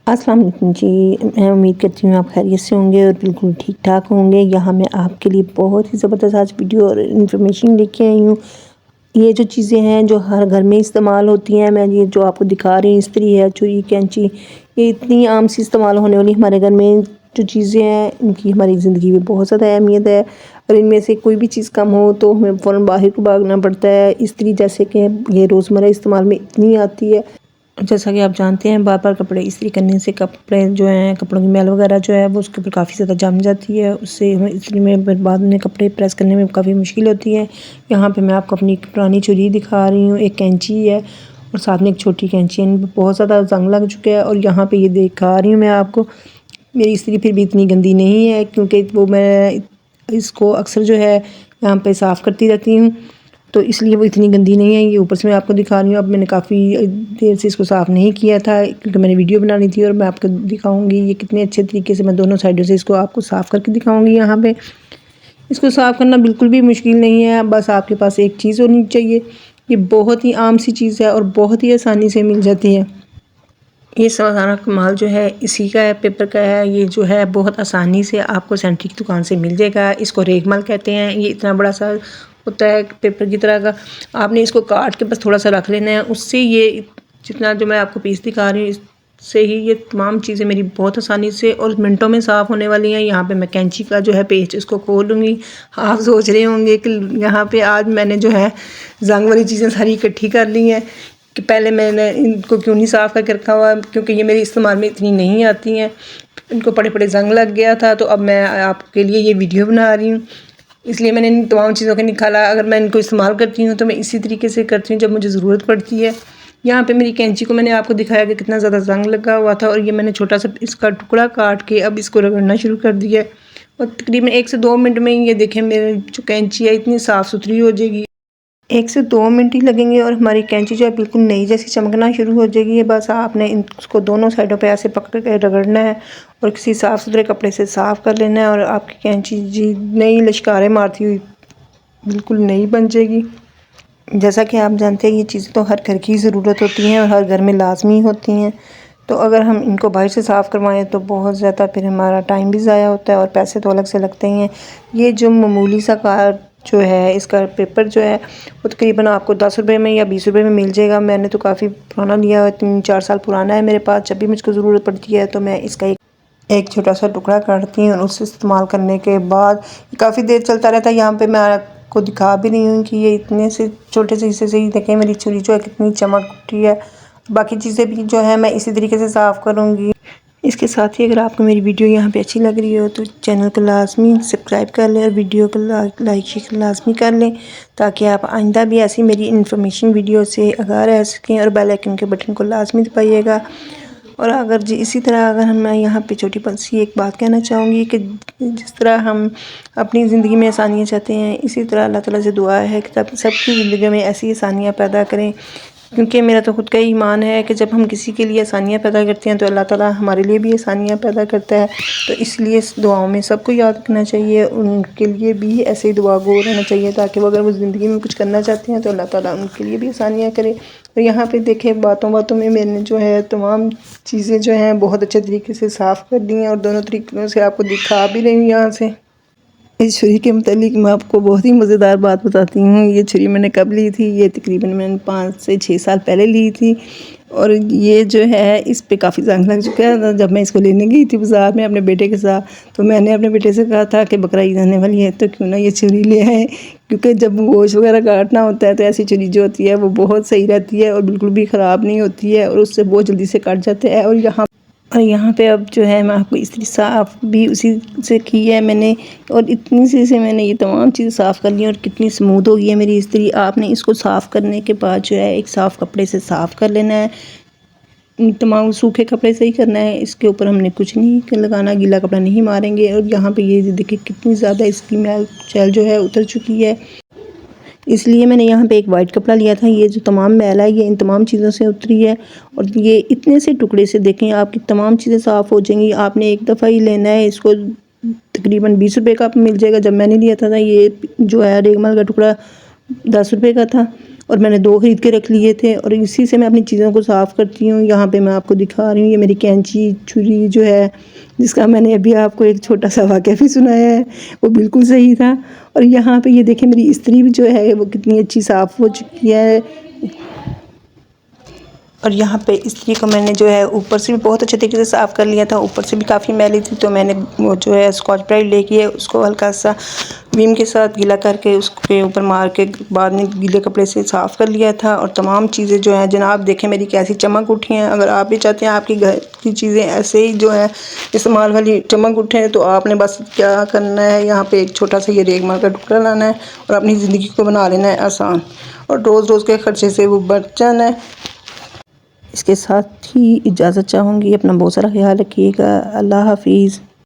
अस्सलाम वालेकुम जी। मैं उम्मीद करती हूँ आप खैरियत से होंगे और बिल्कुल ठीक ठाक होंगे। यहाँ मैं आपके लिए बहुत ही ज़बरदस्त आज वीडियो और इन्फॉर्मेशन लेके आई हूँ। ये जो चीज़ें हैं जो हर घर में इस्तेमाल होती हैं, मैं ये जो आपको दिखा रही हूँ, इस्त्री है, छुरी, कैंची, ये इतनी आम सी इस्तेमाल होने वाली हमारे घर में जो चीज़ें हैं, इनकी हमारी ज़िंदगी में बहुत ज़्यादा अहमियत है। और इनमें से कोई भी चीज़ कम हो तो हमें फ़ौरन बाहर को भागना पड़ता है। इस्त्री जैसे कि ये रोज़मर्रा इस्तेमाल में इतनी आती है। जैसा कि आप जानते हैं, बार बार कपड़े इस्त्री करने से कपड़े जो हैं, कपड़ों की मैल वगैरह जो है वो उसके ऊपर काफ़ी ज़्यादा जम जाती है। उससे हमें इस्त्री में फिर बाद में कपड़े प्रेस करने में काफ़ी मुश्किल होती है। यहाँ पे मैं आपको अपनी एक पुरानी छुरी दिखा रही हूँ, एक कैंची है और साथ में एक छोटी कैंची है। इन पर बहुत ज़्यादा जंग लग चुका है। और यहाँ पे ये दिखा रही हूँ मैं आपको, मेरी इस्त्री फिर भी इतनी गंदी नहीं है, क्योंकि वो मैं इसको अक्सर जो है यहाँ पे साफ़ करती रहती हूँ, तो इसलिए वो इतनी गंदी नहीं है। ये ऊपर से मैं आपको दिखा रही हूँ। अब मैंने काफ़ी देर से इसको साफ़ नहीं किया था, क्योंकि मैंने वीडियो बनानी थी और मैं आपको दिखाऊंगी ये कितने अच्छे तरीके से मैं दोनों साइडों से इसको आपको साफ़ करके दिखाऊंगी। यहाँ पे इसको साफ़ करना बिल्कुल भी मुश्किल नहीं है, बस आपके पास एक चीज़ होनी चाहिए। ये बहुत ही आम सी चीज़ है और बहुत ही आसानी से मिल जाती है। ये सारा कमाल जो है इसी का है, पेपर का है। ये जो है बहुत आसानी से आपको सेंट्री की दुकान से मिल जाएगा। इसको रेगमाल कहते हैं। ये इतना बड़ा सा होता है पेपर की तरह का। आपने इसको काट के बस थोड़ा सा रख लेना है। उससे ये जितना जो मैं आपको पीस दिखा रही हूँ, इससे ही ये तमाम चीज़ें मेरी बहुत आसानी से और मिनटों में साफ़ होने वाली हैं। यहाँ पे मैं कैंची का जो है पेस्ट इसको खोल लूँगी। आप सोच रहे होंगे कि यहाँ पे आज मैंने जो है जंग वाली चीज़ें सारी इकट्ठी कर ली हैं कि पहले मैंने इनको क्यों नहीं साफ़ करके रखा हुआ, क्योंकि ये मेरे इस्तेमाल में इतनी नहीं आती हैं। इनको बड़े बड़े जंग लग गया था, तो अब मैं आपके लिए ये वीडियो बना रही हूँ, इसलिए मैंने इन तमाम चीज़ों को निकाला। अगर मैं इनको इस्तेमाल करती हूँ तो मैं इसी तरीके से करती हूँ जब मुझे ज़रूरत पड़ती है। यहाँ पे मेरी कैंची को मैंने आपको दिखाया कि कितना ज़्यादा जंग लगा हुआ था, और ये मैंने छोटा सा इसका टुकड़ा काट के अब इसको रगड़ना शुरू कर दिया है। और तकरीबन 1 से 2 मिनट में ये देखें मेरी जो कैंची है इतनी साफ़ सुथरी हो जाएगी। 1 से 2 मिनट ही लगेंगे और हमारी कैंची जो है बिल्कुल नई जैसी चमकना शुरू हो जाएगी। बस आपने इसको दोनों साइडों पे ऐसे पकड़ के रगड़ना है और किसी साफ़ सुथरे कपड़े से साफ़ कर लेना है, और आपकी कैंची जी नई लश्कारे मारती हुई बिल्कुल नई बन जाएगी। जैसा कि आप जानते हैं, ये चीज़ें तो हर घर की ज़रूरत होती हैं और हर घर में लाजमी होती हैं। तो अगर हम इनको बाहर से साफ़ करवाएं तो बहुत ज़्यादा फिर हमारा टाइम भी ज़ाया होता है और पैसे तो अलग से लगते ही हैं। ये जो मामूली सा कार जो है, इसका पेपर जो है वो तकरीबन आपको 10 रुपये में या 20 रुपये में मिल जाएगा। मैंने तो काफ़ी पुराना लिया है, 3-4 साल पुराना है मेरे पास। जब भी मुझको ज़रूरत पड़ती है तो मैं इसका एक छोटा सा टुकड़ा काटती हूँ और उससे इस्तेमाल करने के बाद काफ़ी देर चलता रहता है। यहाँ पे मैं आपको दिखा भी रही हूँ कि ये इतने से छोटे से हिस्से से ही देखें मेरी छुरी जो है कितनी चमक उठी है। बाकी चीज़ें भी जो है मैं इसी तरीके से साफ़ करूँगी। इसके साथ ही अगर आपको मेरी वीडियो यहाँ पे अच्छी लग रही हो तो चैनल को लाजमी सब्सक्राइब कर लें और वीडियो को लाइक शेयर लाजमी कर लें, ताकि आप आइंदा भी ऐसी मेरी इन्फॉर्मेशन वीडियो से आगाह रह सकें। और बेल आइकन के बटन को लाजमी दबाइएगा। और अगर जी इसी तरह अगर मैं यहाँ पे छोटी सी एक बात कहना चाहूँगी कि जिस तरह हम अपनी ज़िंदगी में आसानियाँ चाहते हैं, इसी तरह अल्लाह ताला से दुआ है कि सबकी ज़िंदगी में ऐसी आसानियाँ पैदा करें। क्योंकि मेरा तो ख़ुद का ईमान है कि जब हम किसी के लिए आसानियाँ पैदा करते हैं तो अल्लाह ताला हमारे लिए भी आसानियाँ पैदा करता है। तो इसलिए इस दुआओं में सबको याद रखना चाहिए, उनके लिए भी ऐसे ही दुआ गो रहना चाहिए, ताकि वो अगर वो ज़िंदगी में कुछ करना चाहते हैं तो अल्लाह ताला उनके लिए भी आसानियाँ करे। तो यहाँ पे देखें, बातों बातों में मैंने जो है तमाम चीज़ें जो हैं बहुत अच्छे तरीके से साफ़ कर दी हैं और दोनों तरीक़ों से आपको दिखा भी रही हूँ। यहाँ से इस छुरी के मुतालिक मैं आपको बहुत ही मज़ेदार बात बताती हूँ। ये छुरी मैंने कब ली थी, ये तकरीबन मैंने 5 से 6 साल पहले ली थी, और ये जो है इस पे काफ़ी जंग लग चुका है। जब मैं इसको लेने गई थी बाज़ार में अपने बेटे के साथ, तो मैंने अपने बेटे से कहा था कि बकरा ईद आने वाली है तो क्यों ना ये छुरी ले आए, क्योंकि जब गोश्त वगैरह काटना होता है तो ऐसी छुरी जो होती है वो बहुत सही रहती है और बिल्कुल भी ख़राब नहीं होती है, और उससे बहुत जल्दी से कट जाते हैं। और यहाँ पे अब जो है मैं आपको इस्त्री साफ़ भी उसी से की है मैंने, और इतनी सी से मैंने ये तमाम चीज़ें साफ़ कर ली और कितनी स्मूथ हो गई है मेरी इस्त्री। आपने इसको साफ़ करने के बाद जो है एक साफ़ कपड़े से साफ़ कर लेना है, तमाम सूखे कपड़े से ही करना है। इसके ऊपर हमने कुछ नहीं लगाना, गीला कपड़ा नहीं मारेंगे। और यहाँ पे ये देखिए कितनी ज़्यादा इसकी मैल जो है उतर चुकी है, इसलिए मैंने यहाँ पे एक वाइट कपड़ा लिया था। ये जो तमाम मैल है ये इन तमाम चीज़ों से उतरी है, और ये इतने से टुकड़े से देखें आपकी तमाम चीज़ें साफ़ हो जाएंगी। आपने एक दफ़ा ही लेना है इसको, तकरीबन 20 रुपये का मिल जाएगा। जब मैंने लिया था ये जो है रेगमाल का टुकड़ा 10 रुपये का था। और मैंने 2 ख़रीद के रख लिए थे और इसी से मैं अपनी चीज़ों को साफ़ करती हूँ। यहाँ पे मैं आपको दिखा रही हूँ, ये मेरी कैंची छुरी जो है, जिसका मैंने अभी आपको एक छोटा सा वाक़या भी सुनाया है, वो बिल्कुल सही था। और यहाँ पे ये देखें मेरी इस्त्री भी जो है वो कितनी अच्छी साफ़ हो चुकी है। और यहाँ पे इस्त्री को मैंने जो है ऊपर से भी बहुत अच्छे तरीके से साफ़ कर लिया था, ऊपर से भी काफ़ी मैली थी, तो मैंने वो जो है स्कॉच ब्राइट लेके उसको हल्का सा विम के साथ गीला करके उसके ऊपर मार के बाद में गीले कपड़े से साफ़ कर लिया था। और तमाम चीज़ें जो हैं जनाब देखें मेरी कैसी चमक उठी हैं। अगर आप भी चाहते हैं आपकी घर की चीज़ें ऐसे ही जो है इस्तेमाल वाली चमक उठें, तो आपने बस क्या करना है, यहाँ पे एक छोटा सा ये रेगमाल का टुकड़ा लाना है और अपनी ज़िंदगी को बना लेना है आसान, और रोज़ रोज़ के ख़र्चे से वो बच जाना है। इसके साथ ही इजाज़त चाहूँगी। अपना बहुत सारा ख्याल रखिएगा। अल्लाह हाफिज़।